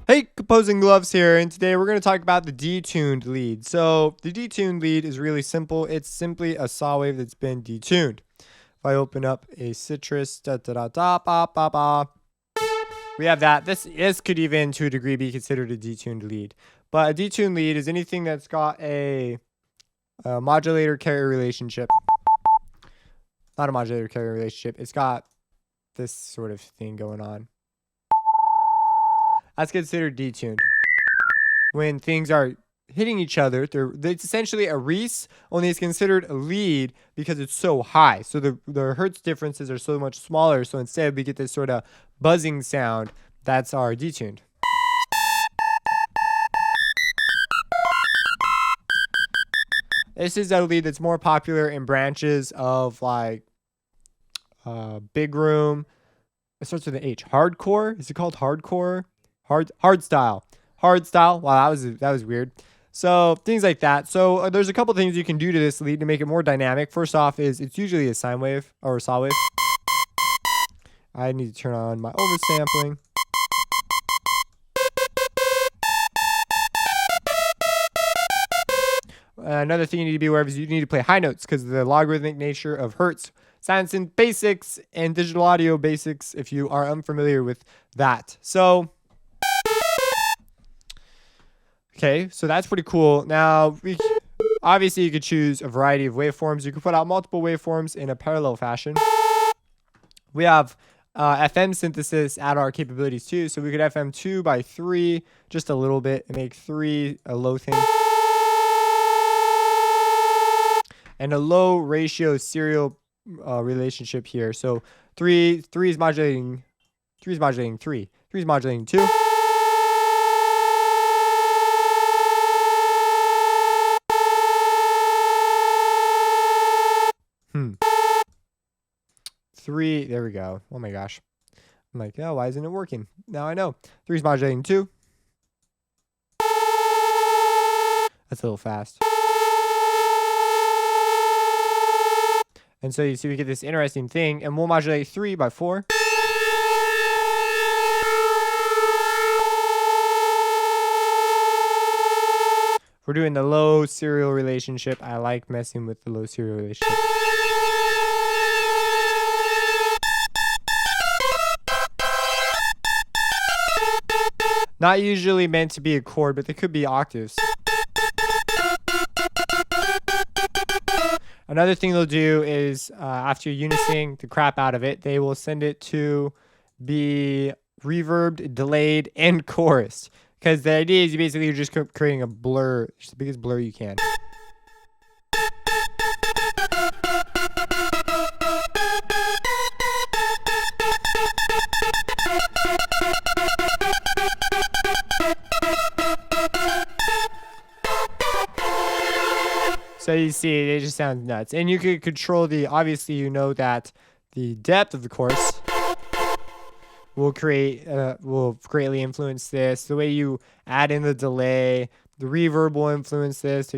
Hey, Composing Gloves here, and today we're going to talk about the detuned lead. So the detuned lead is really simple. It's simply a saw wave that's been detuned. If I open up a Sytrus, we have that. This could even, to a degree, be considered a detuned lead. But a detuned lead is anything that's got a modulator-carrier relationship. Not a modulator-carrier relationship. It's got this sort of thing going on. That's considered detuned. When things are hitting each other, it's essentially a Reese, only it's considered a lead because it's so high. So the hertz differences are so much smaller. So instead we get this sort of buzzing sound. That's our detuned. This is a lead that's more popular in branches of like big room. It starts with an H. Hardcore. Is it called hardcore? Hard style. Wow, that was weird. So things like that. So there's a couple things you can do to this lead to make it more dynamic. First off is it's usually a sine wave or a saw wave. I need to turn on my oversampling. Another thing you need to be aware of is you need to play high notes because of the logarithmic nature of hertz. Science and basics and digital audio basics if you are unfamiliar with that. So okay, so that's pretty cool. Now, obviously you could choose a variety of waveforms. You could put out multiple waveforms in a parallel fashion. We have FM synthesis at our capabilities too. So we could FM 2 by 3 just a little bit and make 3 a low thing. And a low ratio serial relationship here. So 3 is modulating 3 is modulating 3. 3 is modulating 2. Three, there we go. Oh my gosh. I'm like, oh, why isn't it working? Now I know. 3 is modulating 2. That's a little fast. And so you see we get this interesting thing, and we'll modulate 3 by 4. We're doing the low serial relationship. I like messing with the low serial relationship. Not usually meant to be a chord, but they could be octaves. Another thing they'll do is after you unising the crap out of it, they will send it to be reverbed, delayed, and chorused. Because the idea is you're just creating a blur, just the biggest blur you can. So you see, it just sounds nuts. And you could control obviously you know that the depth of the chorus will greatly influence this. The way you add in the delay, the reverb will influence this.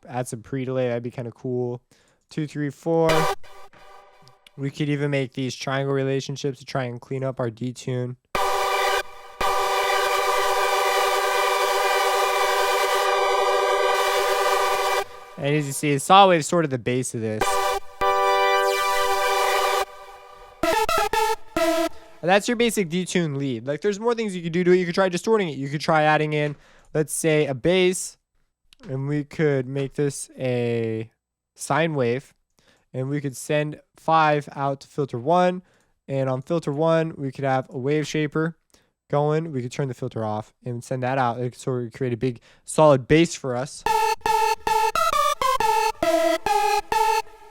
Add some pre-delay, that'd be kind of cool. 2, 3, 4. We could even make these triangle relationships to try and clean up our detune. And as you see, the saw wave is sort of the base of this. And that's your basic detune lead. Like, there's more things you could do to it. You could try distorting it. You could try adding in, let's say, a bass. And we could make this a sine wave. And we could send 5 out to filter 1. And on filter 1, we could have a wave shaper going. We could turn the filter off and send that out. So we create a big solid bass for us.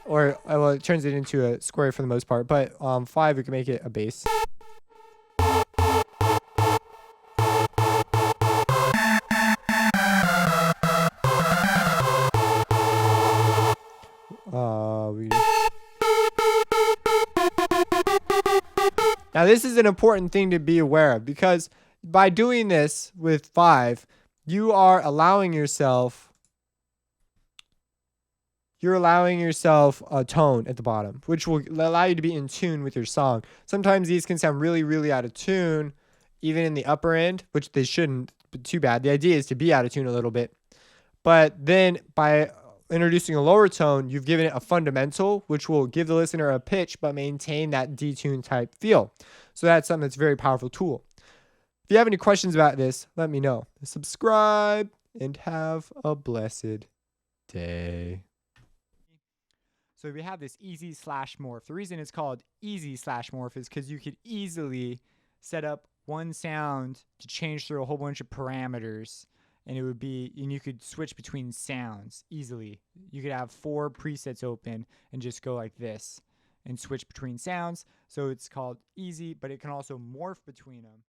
Or, well, it turns it into a square for the most part. But 5, we can make it a bass. Now, this is an important thing to be aware of, because by doing this with 5, you are allowing yourself you're allowing yourself a tone at the bottom, which will allow you to be in tune with your song. Sometimes these can sound really, really out of tune, even in the upper end, which they shouldn't, but too bad. The idea is to be out of tune a little bit. But then by introducing a lower tone, you've given it a fundamental, which will give the listener a pitch, but maintain that detune type feel. So that's something that's a very powerful tool. If you have any questions about this, let me know. Subscribe and have a blessed day. So we have this easy slash morph. The reason it's called easy slash morph is because you could easily set up one sound to change through a whole bunch of parameters, and you could switch between sounds easily. You could have 4 presets open and just go like this and switch between sounds. So it's called easy, but it can also morph between them.